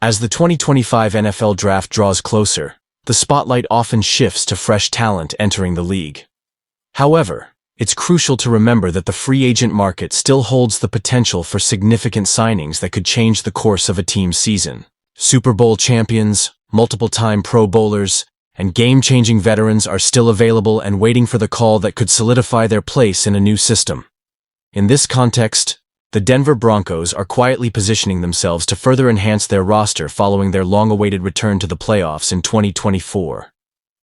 As the 2025 NFL Draft draws closer, the spotlight often shifts to fresh talent entering the league. However, it's crucial to remember that the free agent market still holds the potential for significant signings that could change the course of a team's season. Super Bowl champions, multiple-time Pro Bowlers, and game-changing veterans are still available and waiting for the call that could solidify their place in a new system. In this context, the Denver Broncos are quietly positioning themselves to further enhance their roster following their long-awaited return to the playoffs in 2024.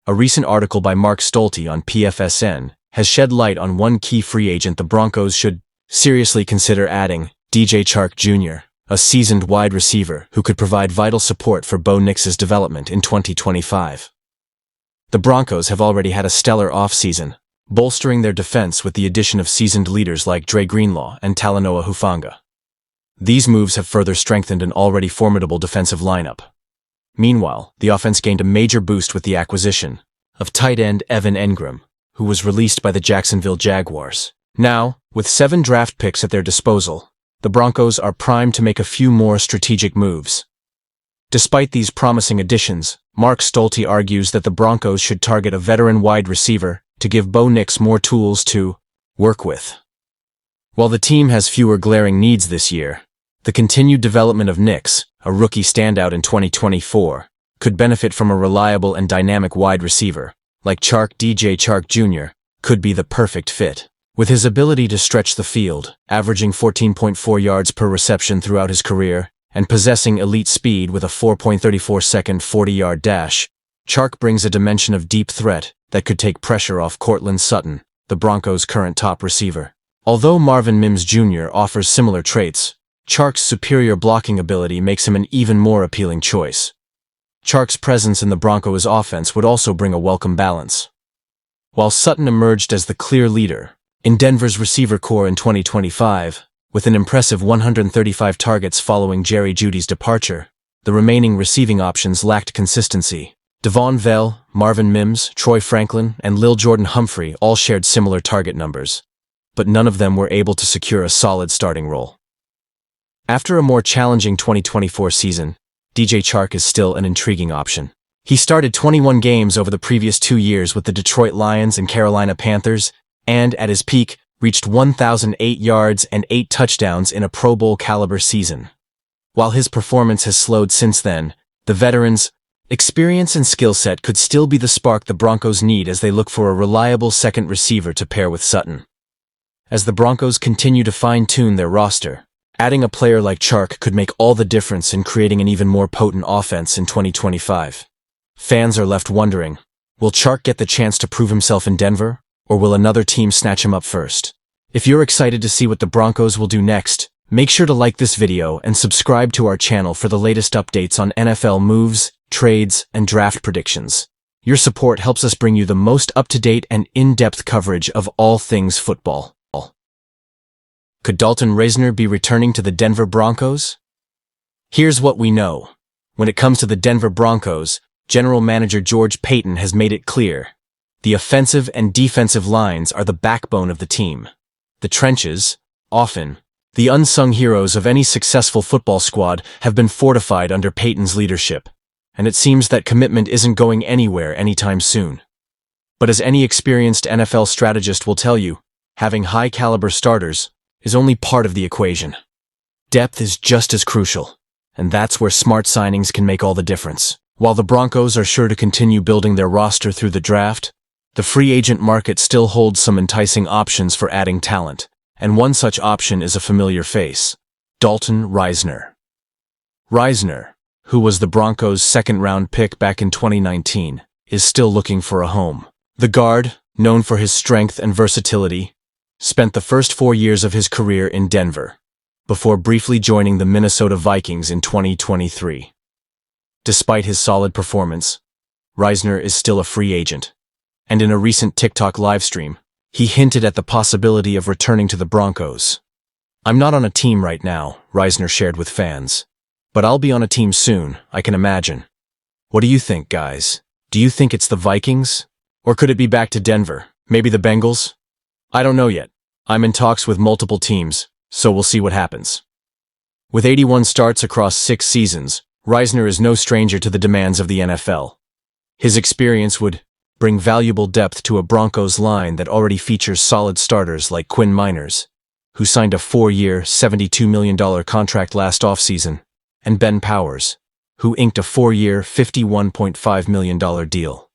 A recent article by Mark Stolte on PFSN has shed light on one key free agent the Broncos should seriously consider adding, DJ Chark Jr., a seasoned wide receiver who could provide vital support for Bo Nix's development in 2025. The Broncos have already had a stellar offseason, bolstering their defense with the addition of seasoned leaders like Dre Greenlaw and Talanoa Hufanga. These moves have further strengthened an already formidable defensive lineup. Meanwhile, the offense gained a major boost with the acquisition of tight end Evan Engram, who was released by the Jacksonville Jaguars. Now, with 7 draft picks at their disposal, the Broncos are primed to make a few more strategic moves. Despite these promising additions, Mark Stolte argues that the Broncos should target a veteran wide receiver to give Bo Nix more tools to work with. While the team has fewer glaring needs this year, the continued development of Nix, a rookie standout in 2024, could benefit from a reliable and dynamic wide receiver, like DJ Chark Jr., could be the perfect fit. With his ability to stretch the field, averaging 14.4 yards per reception throughout his career, and possessing elite speed with a 4.34-second 40-yard dash, Chark brings a dimension of deep threat that could take pressure off Courtland Sutton, the Broncos' current top receiver. Although Marvin Mims Jr. offers similar traits, Chark's superior blocking ability makes him an even more appealing choice. Chark's presence in the Broncos' offense would also bring a welcome balance. While Sutton emerged as the clear leader in Denver's receiver core in 2025, with an impressive 135 targets following Jerry Jeudy's departure, the remaining receiving options lacked consistency. Devon Vell, Marvin Mims, Troy Franklin, and Lil Jordan Humphrey all shared similar target numbers, but none of them were able to secure a solid starting role. After a more challenging 2024 season, DJ Chark is still an intriguing option. He started 21 games over the previous 2 years with the Detroit Lions and Carolina Panthers, and, at his peak, reached 1,008 yards and 8 touchdowns in a Pro Bowl-caliber season. While his performance has slowed since then, the veteran's experience and skill set could still be the spark the Broncos need as they look for a reliable second receiver to pair with Sutton. As the Broncos continue to fine-tune their roster, adding a player like Chark could make all the difference in creating an even more potent offense in 2025. Fans are left wondering, will Chark get the chance to prove himself in Denver, or will another team snatch him up first? If you're excited to see what the Broncos will do next, make sure to like this video and subscribe to our channel for the latest updates on NFL moves, trades, and draft predictions. Your support helps us bring you the most up-to-date and in-depth coverage of all things football. Could Dalton Risner be returning to the Denver Broncos? Here's what we know. When it comes to the Denver Broncos, General Manager George Paton has made it clear. The offensive and defensive lines are the backbone of the team. The trenches, often the unsung heroes of any successful football squad, have been fortified under Paton's leadership, and it seems that commitment isn't going anywhere anytime soon. But as any experienced NFL strategist will tell you, having high-caliber starters is only part of the equation. Depth is just as crucial, and that's where smart signings can make all the difference. While the Broncos are sure to continue building their roster through the draft, the free agent market still holds some enticing options for adding talent, and one such option is a familiar face, Dalton Risner. Risner, who was the Broncos' second-round pick back in 2019, is still looking for a home. The guard, known for his strength and versatility, spent the first 4 years of his career in Denver, before briefly joining the Minnesota Vikings in 2023. Despite his solid performance, Risner is still a free agent, and in a recent TikTok livestream, he hinted at the possibility of returning to the Broncos. "I'm not on a team right now," Risner shared with fans, "but I'll be on a team soon, I can imagine. What do you think, guys? Do you think it's the Vikings? Or could it be back to Denver? Maybe the Bengals? I don't know yet. I'm in talks with multiple teams, so we'll see what happens." With 81 starts across 6 seasons, Risner is no stranger to the demands of the NFL. His experience would bring valuable depth to a Broncos line that already features solid starters like Quinn Miners, who signed a 4-year, $72 million contract last offseason, and Ben Powers, who inked a 4-year, $51.5 million deal.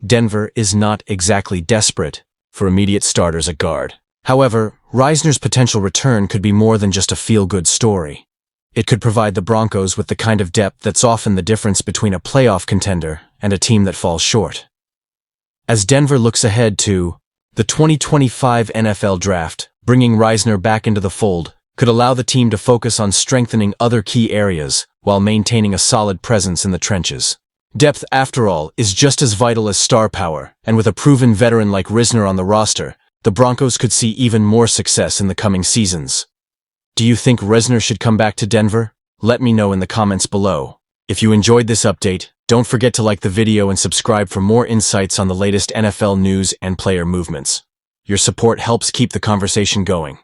Denver is not exactly desperate for immediate starters at guard. However, Risner's potential return could be more than just a feel-good story. It could provide the Broncos with the kind of depth that's often the difference between a playoff contender and a team that falls short. As Denver looks ahead to the 2025 NFL Draft, bringing Risner back into the fold could allow the team to focus on strengthening other key areas while maintaining a solid presence in the trenches. Depth, after all, is just as vital as star power, and with a proven veteran like Risner on the roster, the Broncos could see even more success in the coming seasons. Do you think Risner should come back to Denver? Let me know in the comments below. If you enjoyed this update, don't forget to like the video and subscribe for more insights on the latest NFL news and player movements. Your support helps keep the conversation going.